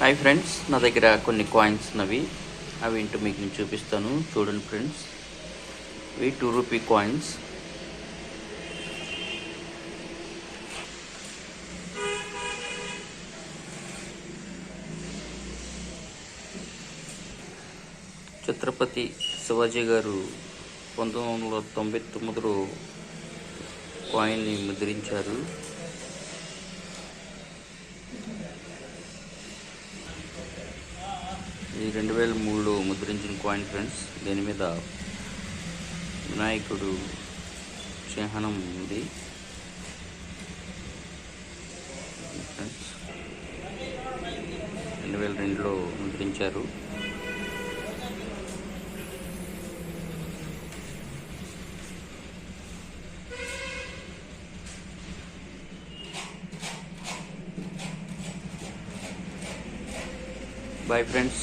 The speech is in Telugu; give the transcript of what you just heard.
హాయ్ ఫ్రెండ్స్, నా దగ్గర కొన్ని కాయిన్స్ ఉన్నవి. అవి ఏంటో మీకు నేను చూపిస్తాను. చూడండి ఫ్రెండ్స్, ఇవి 2 రూపీ కాయిన్స్. ఛత్రపతి శివాజీ గారు 1999లో కాయిన్ని ముద్రించారు. ఇది 2003లో ముద్రించిన కాయిన్ ఫ్రెండ్స్. దీని మీద వినాయకుడు చిహ్నం ఉంది ఫ్రెండ్స్. 2002లో ముద్రించారు. Bye friends.